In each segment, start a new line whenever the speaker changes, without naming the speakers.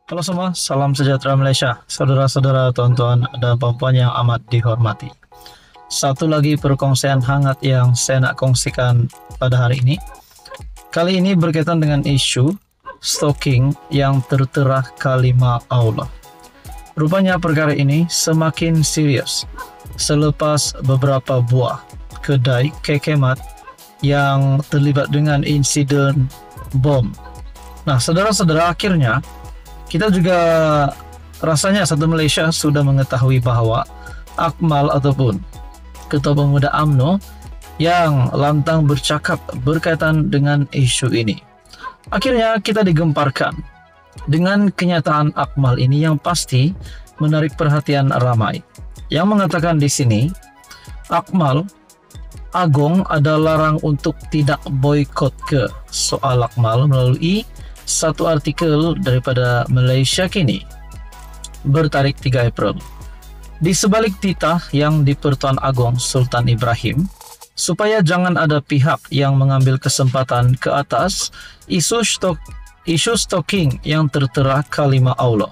Halo semua, salam sejahtera Malaysia, saudara-saudara, tuan-tuan, dan puan-puan yang amat dihormati. Satu lagi perkongsian hangat yang saya nak kongsikan pada hari ini. Kali ini berkaitan dengan isu stalking yang tertera kalimah Allah. Rupanya perkara ini semakin serius selepas beberapa buah kedai kekemat yang terlibat dengan insiden bom. Nah, saudara-saudara, akhirnya kita juga rasanya satu Malaysia sudah mengetahui bahawa Akmal ataupun Ketua Pemuda UMNO yang lantang bercakap berkaitan dengan isu ini. Akhirnya kita digemparkan dengan kenyataan Akmal ini yang pasti menarik perhatian ramai. Yang mengatakan di sini, Akmal Agong ada larang untuk tidak boikot ke soal Akmal melalui satu artikel daripada Malaysia Kini bertarik 3 April. Di sebalik titah yang di Pertuan Agong Sultan Ibrahim supaya jangan ada pihak yang mengambil kesempatan ke atas isu stalking yang tertera kalimah Allah,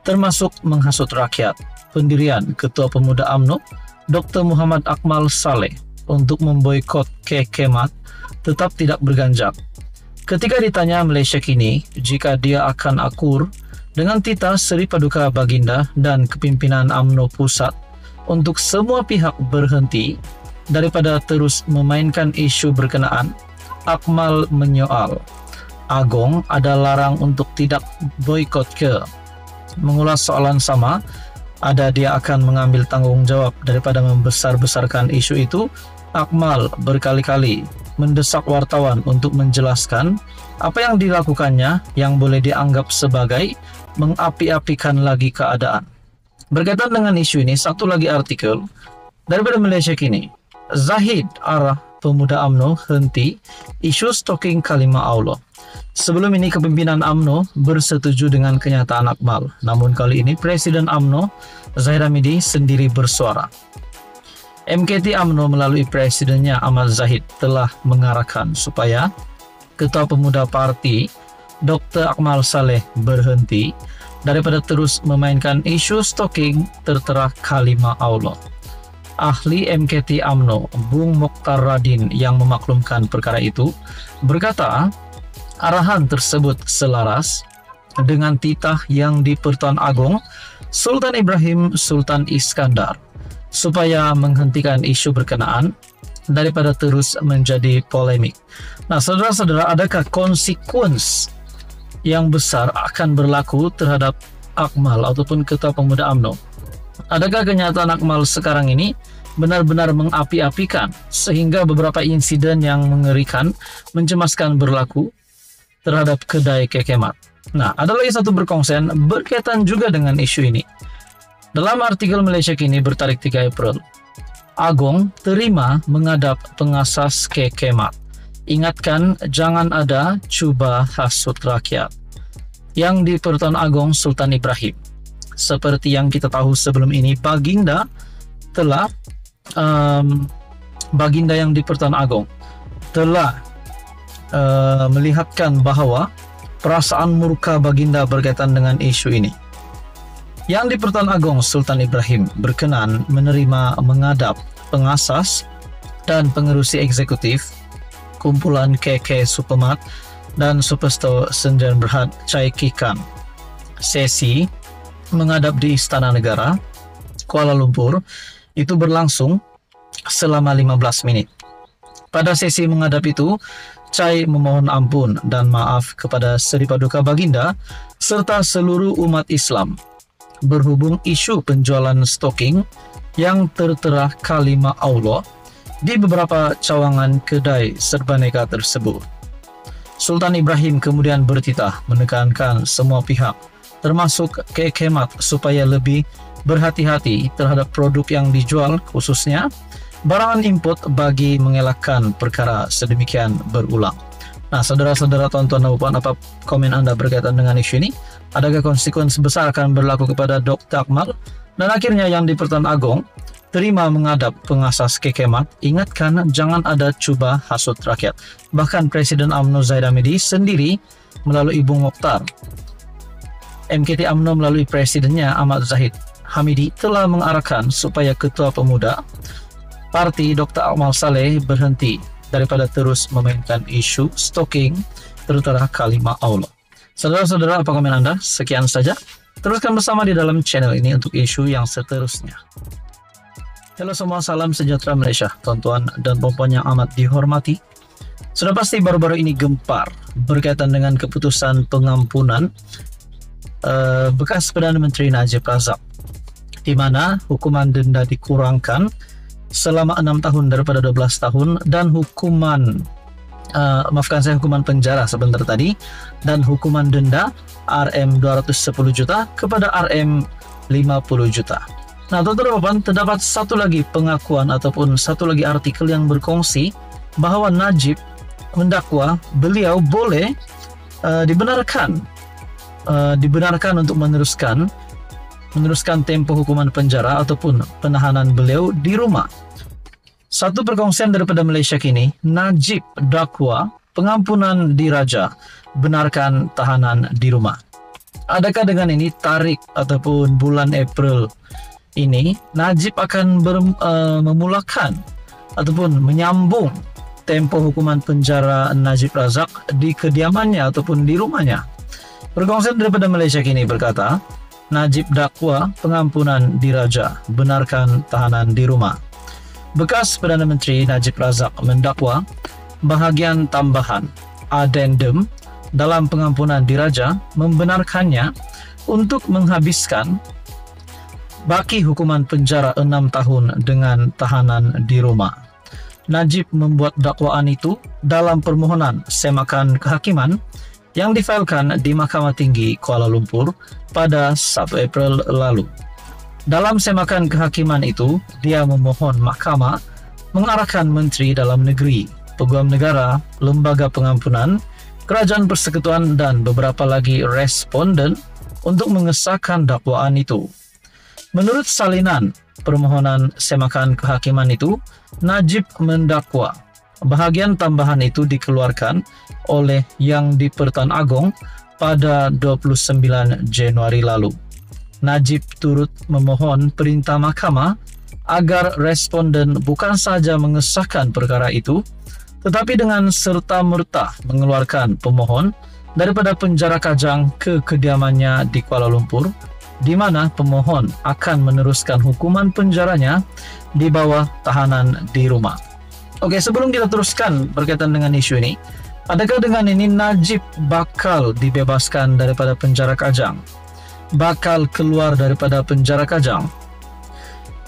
termasuk menghasut rakyat, pendirian Ketua Pemuda UMNO Dr. Muhammad Akmal Saleh untuk memboikot kekemat tetap tidak berganjak. Ketika ditanya Malaysia Kini jika dia akan akur dengan titah Seri Paduka Baginda dan kepimpinan UMNO Pusat untuk semua pihak berhenti daripada terus memainkan isu berkenaan, Akmal menyoal, Agong ada larang untuk tidak boikot ke? Mengulas soalan sama, ada dia akan mengambil tanggungjawab daripada membesar-besarkan isu itu. Akmal berkali-kali mendesak wartawan untuk menjelaskan apa yang dilakukannya yang boleh dianggap sebagai mengapi-apikan lagi keadaan. Berkaitan dengan isu ini, satu lagi artikel daripada Malaysia Kini. Zahid arah Pemuda UMNO henti isu stalking kalimah Allah. Sebelum ini kepimpinan UMNO bersetuju dengan kenyataan Akmal. Namun kali ini Presiden UMNO Zahid Hamidi sendiri bersuara. MKT UMNO melalui presidennya Ahmad Zahid telah mengarahkan supaya Ketua Pemuda Parti Dr. Akmal Saleh berhenti daripada terus memainkan isu stalking tertera kalimah Allah. Ahli MKT UMNO Bung Mokhtar Radin yang memaklumkan perkara itu berkata, arahan tersebut selaras dengan titah yang di Pertuan Agong Sultan Ibrahim Sultan Iskandar supaya menghentikan isu berkenaan daripada terus menjadi polemik. Nah, saudara-saudara, adakah konsekuensi yang besar akan berlaku terhadap Akmal ataupun Ketua Pemuda UMNO? Adakah kenyataan Akmal sekarang ini benar-benar mengapi-apikan sehingga beberapa insiden yang mengerikan, mencemaskan berlaku terhadap kedai kekemat? Nah, ada lagi satu perkongsian berkaitan juga dengan isu ini. Dalam artikel Malaysia Kini bertarik 3 April, Agong terima menghadap pengasas kekemat. Ingatkan jangan ada cuba hasut rakyat. Yang di Pertuan Agong Sultan Ibrahim. Seperti yang kita tahu sebelum ini, Baginda yang di Pertuan Agong telah melihatkan bahawa perasaan murka Baginda berkaitan dengan isu ini. Yang di Pertuan Agong Sultan Ibrahim berkenan menerima menghadap pengasas dan pengerusi eksekutif kumpulan KK Supermat dan Superstore Senjan Berhad Chai Kikan. Sesi menghadap di Istana Negara Kuala Lumpur itu berlangsung selama 15 menit. Pada sesi menghadap itu, Chai memohon ampun dan maaf kepada Seri Paduka Baginda serta seluruh umat Islam berhubung isu penjualan stalking yang tertera kalimah Allah di beberapa cawangan kedai serbaneka tersebut. Sultan Ibrahim kemudian bertitah menekankan semua pihak termasuk kekemat supaya lebih berhati-hati terhadap produk yang dijual, khususnya barangan import, bagi mengelakkan perkara sedemikian berulang. Nah, saudara-saudara, tuan-tuan dan puan, apa komen anda berkaitan dengan isu ini? Adakah konsekuensi besar akan berlaku kepada Dr. Akmal? Dan akhirnya yang di Pertuan Agong terima menghadap pengasas kekemat, ingatkan jangan ada cuba hasut rakyat. Bahkan Presiden UMNO Zahid Hamidi sendiri melalui Bung Mokhtar MKT UMNO melalui presidennya Ahmad Zahid Hamidi telah mengarahkan supaya Ketua Pemuda Parti Dr. Akmal Saleh berhenti daripada terus memainkan isu stalking terutama kalimah Allah. Saudara-saudara, apa komen Anda? Sekian saja. Teruskan bersama di dalam channel ini untuk isu yang seterusnya. Halo semua, salam sejahtera Malaysia, tuan-tuan dan puan-puan yang amat dihormati. Sudah pasti baru-baru ini gempar berkaitan dengan keputusan pengampunan bekas Perdana Menteri Najib Razak, di mana hukuman denda dikurangkan selama 6 tahun daripada 12 tahun dan hukuman hukuman penjara sebentar tadi dan hukuman denda RM 210 juta kepada RM 50 juta. Nah, teman-teman, terdapat satu lagi pengakuan ataupun satu lagi artikel yang berkongsi bahwa Najib mendakwa beliau boleh dibenarkan untuk meneruskan tempo hukuman penjara ataupun penahanan beliau di rumah. Satu perkongsian daripada Malaysia Kini, Najib dakwa pengampunan diraja, benarkan tahanan di rumah. Adakah dengan ini tarik ataupun bulan April ini Najib akan memulakan ataupun menyambung tempo hukuman penjara Najib Razak di kediamannya ataupun di rumahnya? Perkongsian daripada Malaysia Kini berkata, Najib dakwa pengampunan diraja, benarkan tahanan di rumah. Bekas Perdana Menteri Najib Razak mendakwa bahagian tambahan addendum dalam pengampunan diraja membenarkannya untuk menghabiskan baki hukuman penjara 6 tahun dengan tahanan di rumah. Najib membuat dakwaan itu dalam permohonan semakan kehakiman yang difailkan di Mahkamah Tinggi Kuala Lumpur pada 1 April lalu. Dalam semakan kehakiman itu, dia memohon mahkamah mengarahkan Menteri Dalam Negeri, Peguam Negara, Lembaga Pengampunan, Kerajaan Persekutuan dan beberapa lagi responden untuk mengesahkan dakwaan itu. Menurut salinan permohonan semakan kehakiman itu, Najib mendakwa bahagian tambahan itu dikeluarkan oleh Yang di-Pertuan Agong pada 29 Januari lalu. Najib turut memohon perintah mahkamah agar responden bukan sahaja mengesahkan perkara itu, tetapi dengan serta-merta mengeluarkan pemohon daripada penjara Kajang ke kediamannya di Kuala Lumpur, di mana pemohon akan meneruskan hukuman penjaranya di bawah tahanan di rumah. Oke, sebelum kita teruskan berkaitan dengan isu ini, adakah dengan ini Najib bakal dibebaskan daripada penjara Kajang? Bakal keluar daripada penjara Kajang?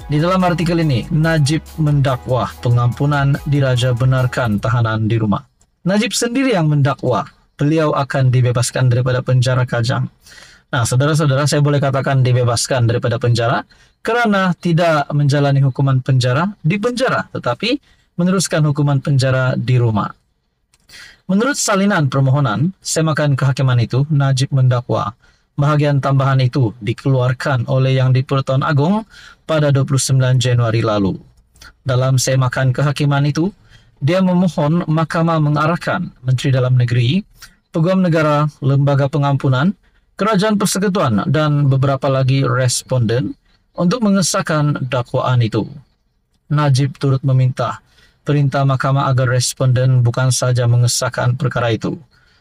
Di dalam artikel ini, Najib mendakwa pengampunan diraja, benarkan tahanan di rumah. Najib sendiri yang mendakwa beliau akan dibebaskan daripada penjara Kajang. Nah, saudara-saudara, saya boleh katakan dibebaskan daripada penjara kerana tidak menjalani hukuman penjara di penjara, tetapi meneruskan hukuman penjara di rumah. Menurut salinan permohonan semakan kehakiman itu, Najib mendakwa bahagian tambahan itu dikeluarkan oleh Yang di-Pertuan Agong pada 29 Januari lalu. Dalam semakan kehakiman itu, dia memohon mahkamah mengarahkan Menteri Dalam Negeri, Peguam Negara, Lembaga Pengampunan, Kerajaan Persekutuan dan beberapa lagi responden untuk mengesahkan dakwaan itu. Najib turut meminta perintah mahkamah agar responden bukan saja mengesahkan perkara itu.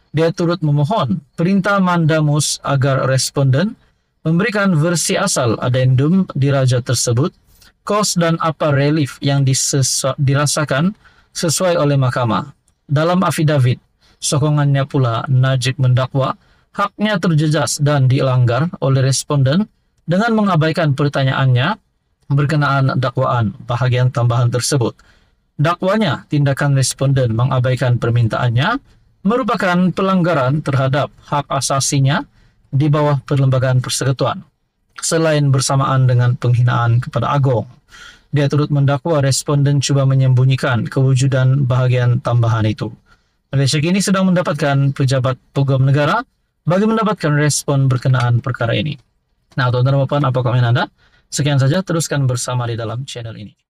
Dia turut memohon perintah mandamus agar responden memberikan versi asal addendum diraja tersebut, kos dan apa relief yang dirasakan sesuai oleh mahkamah. Dalam afidavit, sokongannya pula Najib mendakwa haknya terjejas dan dilanggar oleh responden dengan mengabaikan pertanyaannya berkenaan dakwaan bahagian tambahan tersebut. Dakwanya tindakan responden mengabaikan permintaannya merupakan pelanggaran terhadap hak asasinya di bawah Perlembagaan Persekutuan, selain bersamaan dengan penghinaan kepada Agong. Dia turut mendakwa responden cuba menyembunyikan kewujudan bahagian tambahan itu. Malaysia kini sedang mendapatkan pejabat peguam negara bagi mendapatkan respon berkenaan perkara ini. Nah, tuan-tuan dan puan, apa komen Anda? Sekian saja, teruskan bersama di dalam channel ini.